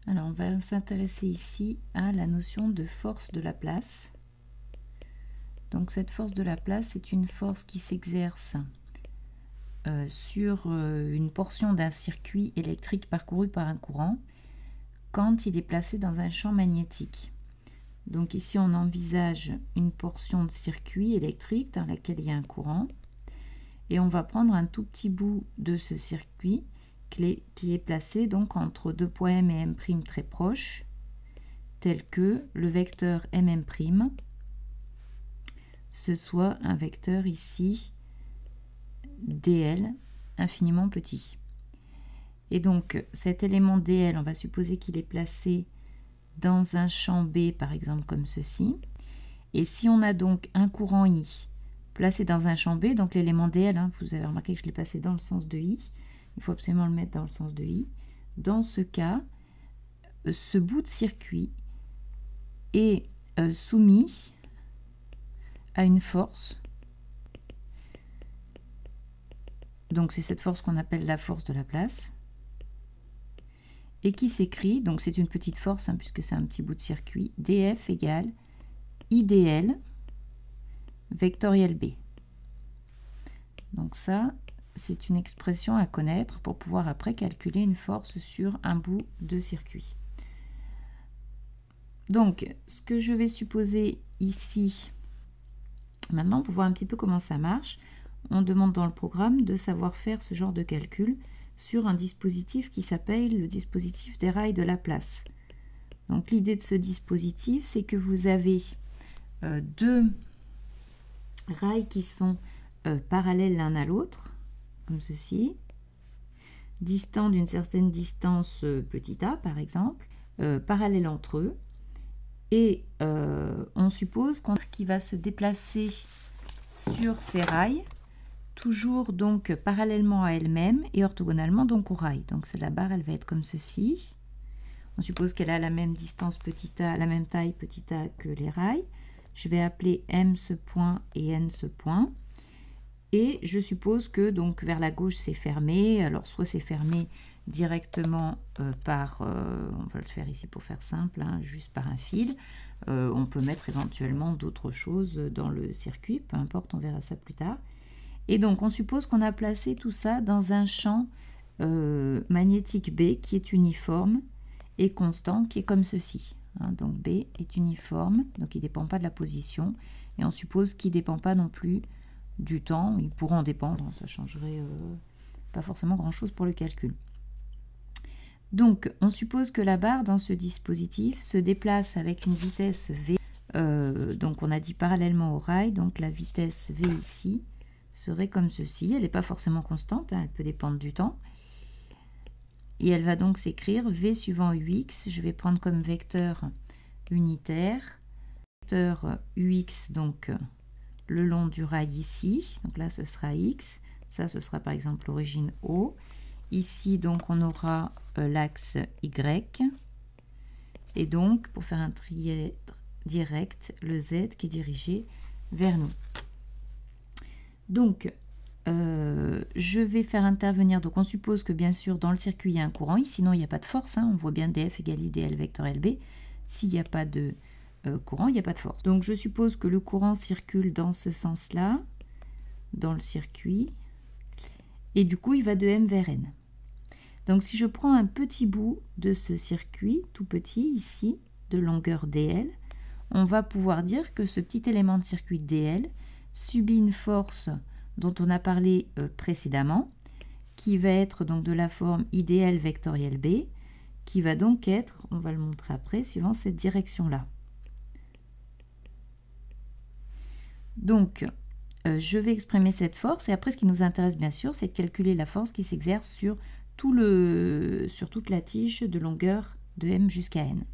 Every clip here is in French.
Alors, on va s'intéresser ici à la notion de force de la place. Donc, cette force de la place, c'est une force qui s'exerce sur une portion d'un circuit électrique parcouru par un courant quand il est placé dans un champ magnétique. Donc ici, on envisage une portion de circuit électrique dans laquelle il y a un courant. Et on va prendre un tout petit bout de ce circuit qui est placé donc entre deux poids M et M' très proches, tel que le vecteur MM', ce soit un vecteur ici DL infiniment petit. Et donc cet élément DL, on va supposer qu'il est placé dans un champ B, par exemple comme ceci. Et si on a donc un courant I placé dans un champ B, donc l'élément DL, vous avez remarqué que je l'ai passé dans le sens de I, il faut absolument le mettre dans le sens de I. Dans ce cas, ce bout de circuit est soumis à une force. Donc c'est cette force qu'on appelle la force de la place. Et qui s'écrit, donc c'est une petite force, puisque c'est un petit bout de circuit, DF égale IDL vectoriel B. Donc ça, c'est une expression à connaître pour pouvoir après calculer une force sur un bout de circuit. Donc, ce que je vais supposer ici, maintenant, pour voir un petit peu comment ça marche, on demande dans le programme de savoir faire ce genre de calcul sur un dispositif qui s'appelle le dispositif des rails de Laplace. Donc, l'idée de ce dispositif, c'est que vous avez deux rails qui sont parallèles l'un à l'autre, comme ceci, distants d'une certaine distance petit a par exemple, parallèles entre eux, et on suppose qu'il va se déplacer sur ces rails, toujours donc parallèlement à elle-même et orthogonalement donc au rail. Donc la barre, elle va être comme ceci. On suppose qu'elle a la même distance petit a, la même taille petit a que les rails. Je vais appeler M ce point et N ce point. Et je suppose que donc vers la gauche c'est fermé. Alors soit c'est fermé directement par, on va le faire ici pour faire simple, juste par un fil. On peut mettre éventuellement d'autres choses dans le circuit, peu importe, on verra ça plus tard. Et donc on suppose qu'on a placé tout ça dans un champ magnétique B qui est uniforme et constant, qui est comme ceci. Donc B est uniforme, donc il ne dépend pas de la position, et on suppose qu'il ne dépend pas non plus du temps. Il pourra en dépendre, ça changerait pas forcément grand chose pour le calcul. Donc on suppose que la barre dans ce dispositif se déplace avec une vitesse V, donc on a dit parallèlement au rail, donc la vitesse V ici serait comme ceci. Elle n'est pas forcément constante, elle peut dépendre du temps. Et elle va donc s'écrire V suivant UX. Je vais prendre comme vecteur unitaire, vecteur UX donc le long du rail ici. Donc là, ce sera X. Ça, ce sera par exemple l'origine O. Ici, donc, on aura l'axe Y. Et donc, pour faire un trièdre direct, le Z qui est dirigé vers nous. Donc, je vais faire intervenir, donc on suppose que bien sûr dans le circuit il y a un courant, sinon il n'y a pas de force, on voit bien DF égale IDL vectoriel B, s'il n'y a pas de courant, il n'y a pas de force. Donc je suppose que le courant circule dans ce sens-là, dans le circuit, et du coup il va de M vers N. Donc si je prends un petit bout de ce circuit, tout petit ici, de longueur DL, on va pouvoir dire que ce petit élément de circuit DL subit une force dont on a parlé précédemment, qui va être donc de la forme IDL vectoriel B, qui va donc être, on va le montrer après, suivant cette direction-là. Donc, je vais exprimer cette force, et après ce qui nous intéresse bien sûr, c'est de calculer la force qui s'exerce sur toute la tige de longueur de M jusqu'à N.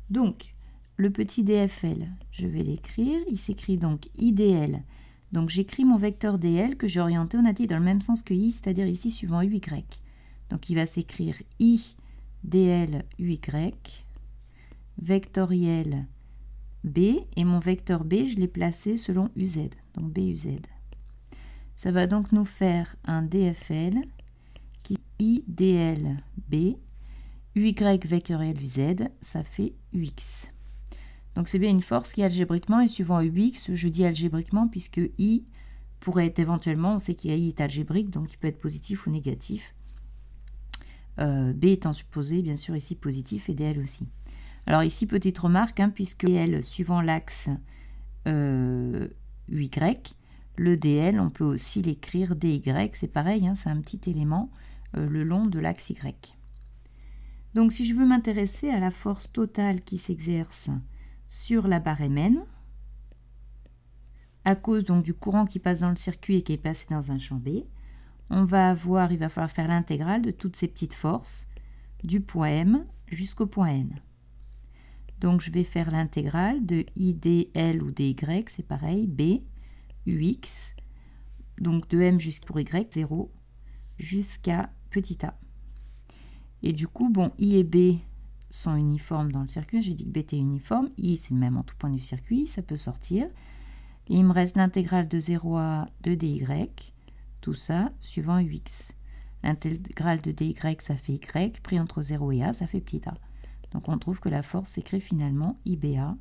Donc, le petit DFL, je vais l'écrire, il s'écrit donc IDL. Donc j'écris mon vecteur DL que j'ai orienté, on a dit, dans le même sens que I, c'est-à-dire ici suivant UY. Donc il va s'écrire IDL UY, vectoriel B, et mon vecteur B, je l'ai placé selon UZ, donc BUZ. Ça va donc nous faire un DFL qui est IDL B, UY vectoriel UZ, ça fait UX. Donc c'est bien une force qui algébriquement est suivant UX. Je dis algébriquement puisque I pourrait être éventuellement, on sait qu'I est algébrique, donc il peut être positif ou négatif. B étant supposé, bien sûr, ici positif et DL aussi. Alors ici, petite remarque, puisque DL suivant l'axe UY, le DL, on peut aussi l'écrire DY, c'est pareil, c'est un petit élément le long de l'axe Y. Donc si je veux m'intéresser à la force totale qui s'exerce sur la barre MN, à cause donc du courant qui passe dans le circuit et qui est passé dans un champ B, il va falloir faire l'intégrale de toutes ces petites forces, du point M jusqu'au point N. Donc je vais faire l'intégrale de IDL ou DY, c'est pareil, B, UX, donc de M jusqu'à pour Y, 0, jusqu'à petit a. Et du coup, bon, I et B sont uniformes dans le circuit, j'ai dit que B était uniforme, I c'est le même en tout point du circuit, ça peut sortir. Et il me reste l'intégrale de 0 à de DY, tout ça suivant UX. L'intégrale de DY, ça fait Y, pris entre 0 et A, ça fait petit a. Donc on trouve que la force s'écrit finalement IBA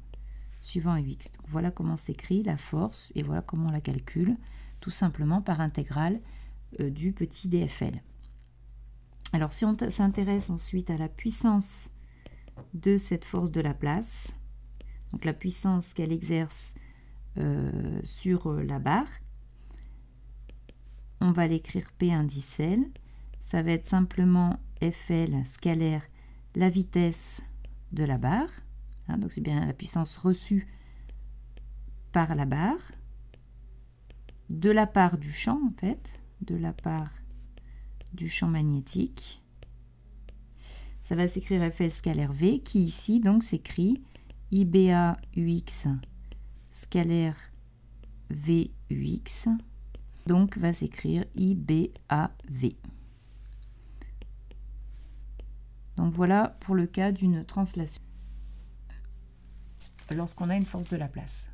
suivant UX. Donc voilà comment s'écrit la force et voilà comment on la calcule, tout simplement par intégrale du petit DFL. Alors si on s'intéresse ensuite à la puissance de cette force de Laplace, donc la puissance qu'elle exerce sur la barre, on va l'écrire P indicelle, ça va être simplement FL scalaire la vitesse de la barre, donc c'est bien la puissance reçue par la barre, de la part du champ en fait, de la part du champ magnétique. Ça va s'écrire FL scalaire V qui ici donc s'écrit IBA UX scalaire V UX, donc va s'écrire IBAV. Donc voilà pour le cas d'une translation lorsqu'on a une force de Laplace.